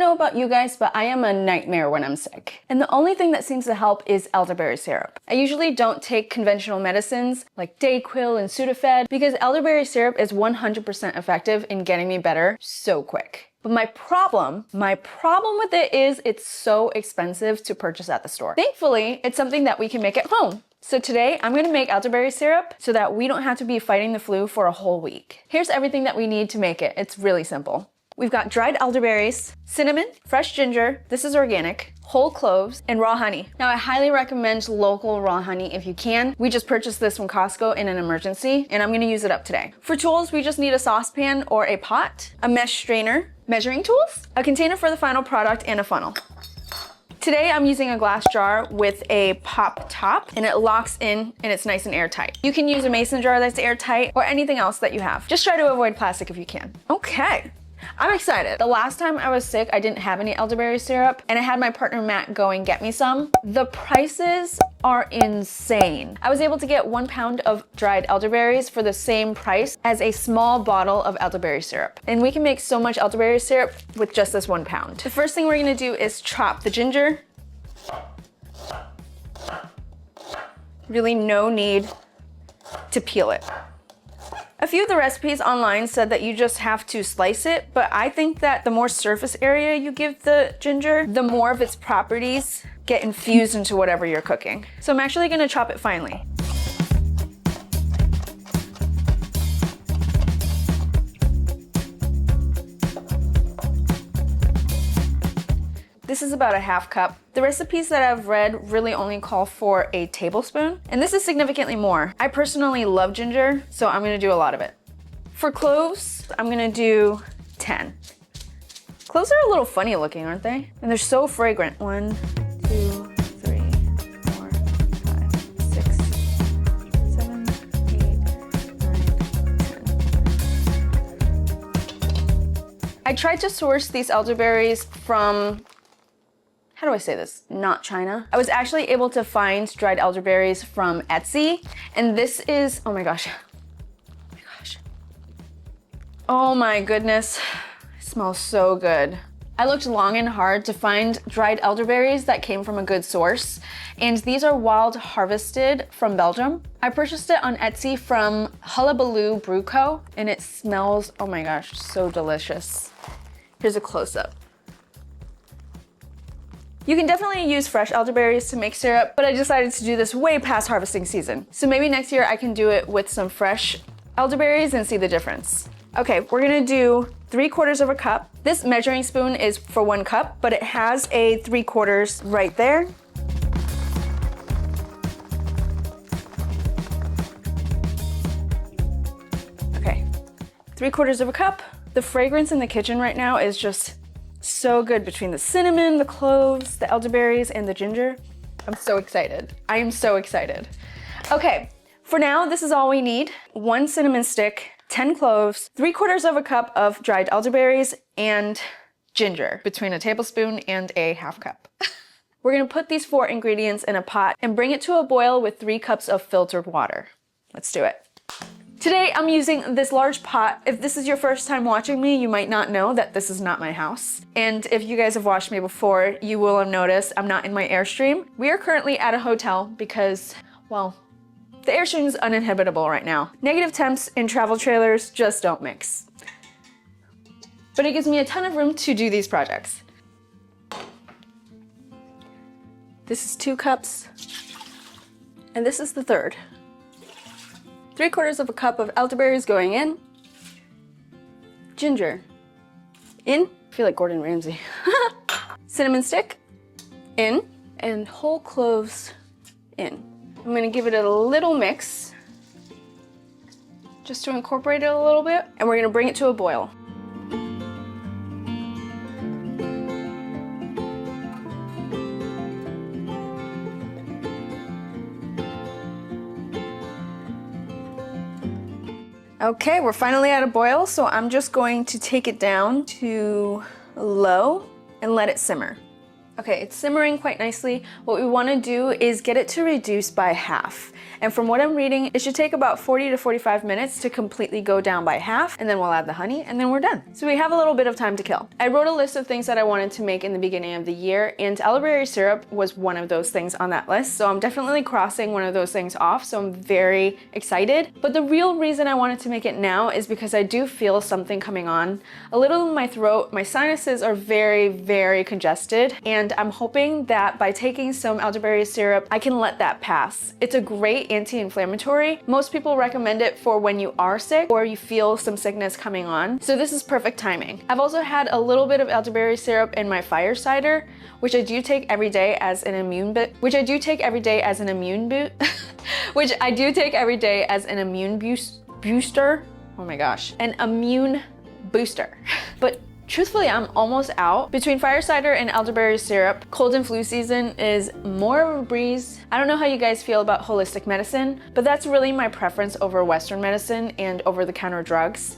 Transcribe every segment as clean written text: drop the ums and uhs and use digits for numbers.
know about you guys, but I am a nightmare when I'm sick. And the only thing that seems to help is elderberry syrup. I usually don't take conventional medicines like Dayquil and Sudafed because elderberry syrup is 100% effective in getting me better so quick. But my problem with it is it's so expensive to purchase at the store. Thankfully, it's something that we can make at home. So today I'm gonna make elderberry syrup so that we don't have to be fighting the flu for a whole week. Here's everything that we need to make it. It's really simple. We've got dried elderberries, cinnamon, fresh ginger, this is organic, whole cloves, and raw honey. Now I highly recommend local raw honey if you can. We just purchased this from Costco in an emergency, and I'm gonna use it up today. For tools, we just need a saucepan or a pot, a mesh strainer, measuring tools, a container for the final product, and a funnel. Today I'm using a glass jar with a pop top and it locks in and it's nice and airtight. You can use a mason jar that's airtight or anything else that you have. Just try to avoid plastic if you can. Okay. I'm excited. The last time I was sick, I didn't have any elderberry syrup and I had my partner Matt go and get me some. The prices are insane. I was able to get 1 pound of dried elderberries for the same price as a small bottle of elderberry syrup. And we can make so much elderberry syrup with just this 1 pound. The first thing we're gonna do is chop the ginger. Really no need to peel it. A few of the recipes online said that you just have to slice it, but I think that the more surface area you give the ginger, the more of its properties get infused into whatever you're cooking. So I'm actually gonna chop it finely. This is about a ½ cup. The recipes that I've read really only call for a tablespoon, and this is significantly more. I personally love ginger, so I'm gonna do a lot of it. For cloves, I'm gonna do 10. Cloves are a little funny looking, aren't they? And they're so fragrant. 1, 2, 3, 4, 5, 6, 7, 8, 9, 10. I tried to source these elderberries from, how do I say this? Not China. I was actually able to find dried elderberries from Etsy, and this is, oh my gosh. Oh my gosh. Oh my goodness. It smells so good. I looked long and hard to find dried elderberries that came from a good source, and these are wild harvested from Belgium. I purchased it on Etsy from Hullabaloo Brew Co, and it smells, oh my gosh, so delicious. Here's a close-up. You can definitely use fresh elderberries to make syrup, but I decided to do this way past harvesting season. So maybe next year I can do it with some fresh elderberries and see the difference. Okay, we're gonna do 3/4 of a cup. This measuring spoon is for 1 cup, but it has a 3/4 right there. Okay, 3/4 of a cup. The fragrance in the kitchen right now is just so good between the cinnamon, the cloves, the elderberries, and the ginger. I'm so excited. I am so excited. Okay, for now, this is all we need. 1 cinnamon stick, 10 cloves, 3/4 of a cup of dried elderberries, and ginger between a tablespoon and a ½ cup. We're gonna put these 4 ingredients in a pot and bring it to a boil with 3 cups of filtered water. Let's do it. Today I'm using this large pot. If this is your first time watching me, you might not know that this is not my house. And if you guys have watched me before, you will have noticed I'm not in my Airstream. We are currently at a hotel because, well, the Airstream is uninhabitable right now. Negative temps in travel trailers just don't mix. But it gives me a ton of room to do these projects. This is 2 cups, and this is the 1/3. 3/4 of a cup of elderberries going in. Ginger in. I feel like Gordon Ramsay. Cinnamon stick in. And whole cloves in. I'm gonna give it a little mix just to incorporate it a little bit. And we're gonna bring it to a boil. Okay, we're finally at a boil, so I'm just going to take it down to low and let it simmer. Okay, it's simmering quite nicely. What we want to do is get it to reduce by half. And from what I'm reading, it should take about 40 to 45 minutes to completely go down by half, and then we'll add the honey, and then we're done. So we have a little bit of time to kill. I wrote a list of things that I wanted to make in the beginning of the year, and elderberry syrup was one of those things on that list. So I'm definitely crossing one of those things off, so I'm very excited. But the real reason I wanted to make it now is because I do feel something coming on. A little in my throat, my sinuses are very, very congested, and I'm hoping that by taking some elderberry syrup, I can let that pass. It's a great anti-inflammatory. Most people recommend it for when you are sick or you feel some sickness coming on. So this is perfect timing. I've also had a little bit of elderberry syrup in my fire cider, which I do take every day as an immune booster. Oh my gosh, an immune booster. But truthfully, I'm almost out. Between fire cider and elderberry syrup, cold and flu season is more of a breeze. I don't know how you guys feel about holistic medicine, but that's really my preference over Western medicine and over-the-counter drugs.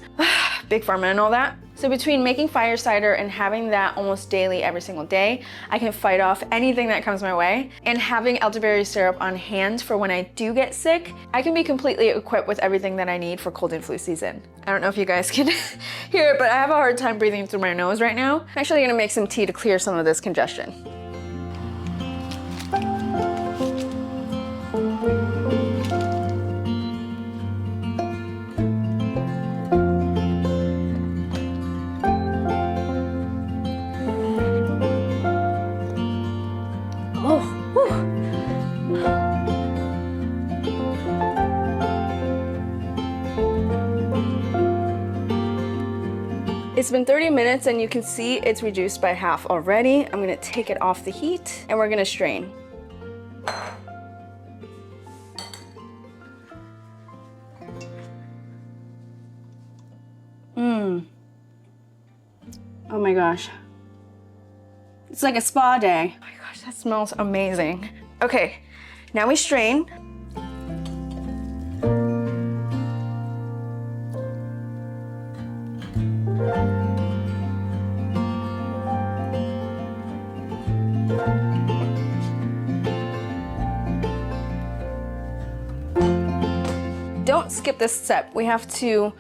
Big pharma and all that. So between making fire cider and having that almost daily every single day, I can fight off anything that comes my way. And having elderberry syrup on hand for when I do get sick, I can be completely equipped with everything that I need for cold and flu season. I don't know if you guys can hear it, but I have a hard time breathing through my nose right now. I'm actually gonna make some tea to clear some of this congestion. It's been 30 minutes and you can see it's reduced by half already. I'm gonna take it off the heat and we're gonna strain. Oh my gosh. It's like a spa day. Oh my gosh, that smells amazing. Okay, now we strain. Don't skip this step. We have to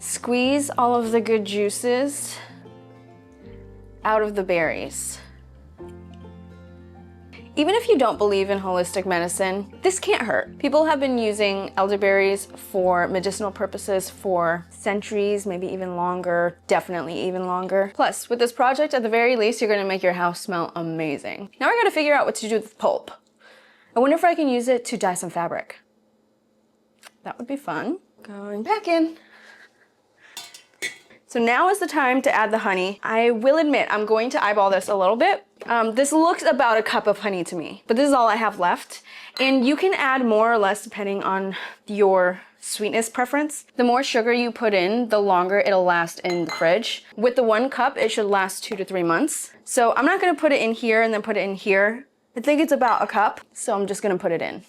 squeeze all of the good juices out of the berries. Even if you don't believe in holistic medicine, this can't hurt. People have been using elderberries for medicinal purposes for centuries, maybe even longer, definitely even longer. Plus, with this project, at the very least, you're gonna make your house smell amazing. Now we're gonna figure out what to do with the pulp. I wonder if I can use it to dye some fabric. That would be fun. Going back in. So now is the time to add the honey. I will admit, I'm going to eyeball this a little bit. This looks about a cup of honey to me, but this is all I have left. And you can add more or less depending on your sweetness preference. The more sugar you put in, the longer it'll last in the fridge. With the 1 cup, it should last 2 to 3 months. So I'm not gonna put it in here and then put it in here. I think it's about a cup, so I'm just gonna put it in.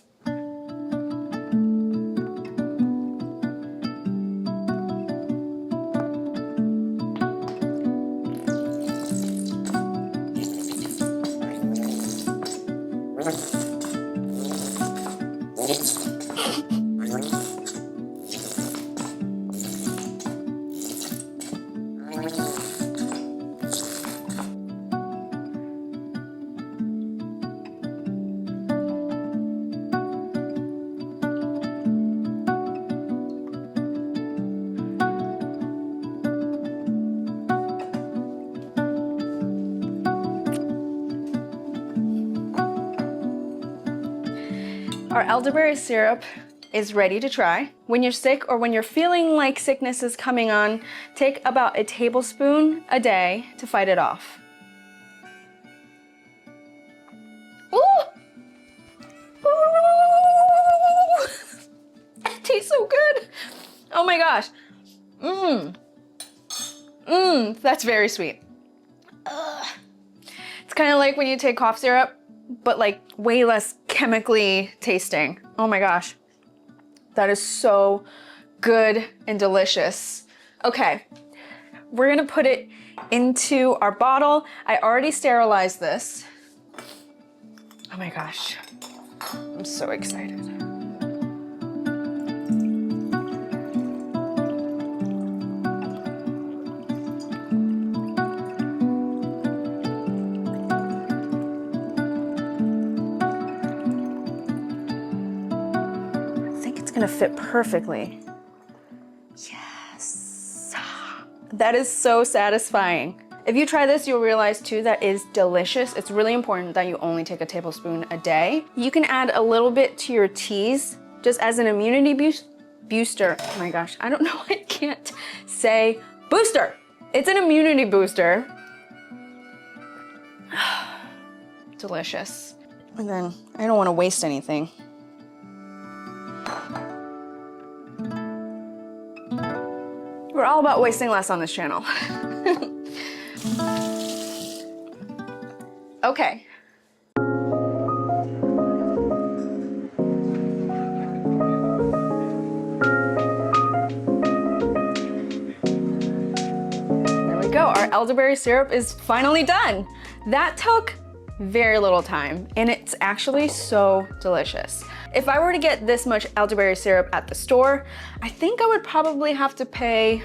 Our elderberry syrup is ready to try. When you're sick or when you're feeling like sickness is coming on, take about a tablespoon a day to fight it off. Ooh! Ooh! It tastes so good. Oh my gosh. That's very sweet. It's kind of like when you take cough syrup, but like way less chemically tasting. Oh my gosh. That is so good and delicious. Okay, we're gonna put it into our bottle. I already sterilized this. Oh my gosh, I'm so excited. I think it's gonna fit perfectly. Yes. That is so satisfying. If you try this, you'll realize too that is delicious. It's really important that you only take a tablespoon a day. You can add a little bit to your teas just as an immunity booster. Oh my gosh, I don't know, I can't say booster. It's an immunity booster. Delicious. And then I don't want to waste anything. We're all about wasting less on this channel. Okay. There we go. Our elderberry syrup is finally done. That took very little time, and it's actually so delicious. If I were to get this much elderberry syrup at the store, I think I would probably have to pay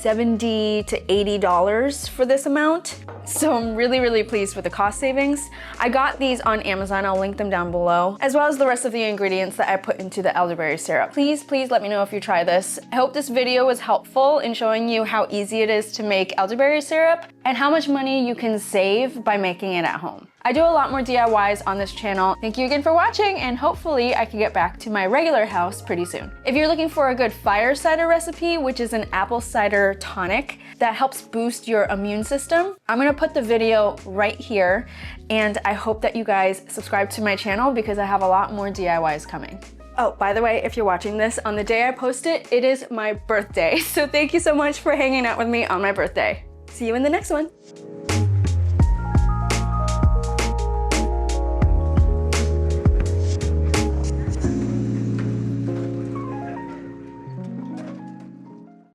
$70 to $80 for this amount. So I'm really, really pleased with the cost savings. I got these on Amazon, I'll link them down below, as well as the rest of the ingredients that I put into the elderberry syrup. Please let me know if you try this. I hope this video was helpful in showing you how easy it is to make elderberry syrup and how much money you can save by making it at home. I do a lot more DIYs on this channel. Thank you again for watching, and hopefully I can get back to my regular house pretty soon. If you're looking for a good fire cider recipe, which is an apple cider tonic that helps boost your immune system, I'm gonna put the video right here, and I hope that you guys subscribe to my channel because I have a lot more DIYs coming. Oh, by the way, if you're watching this on the day I post it, it is my birthday. So thank you so much for hanging out with me on my birthday. See you in the next one.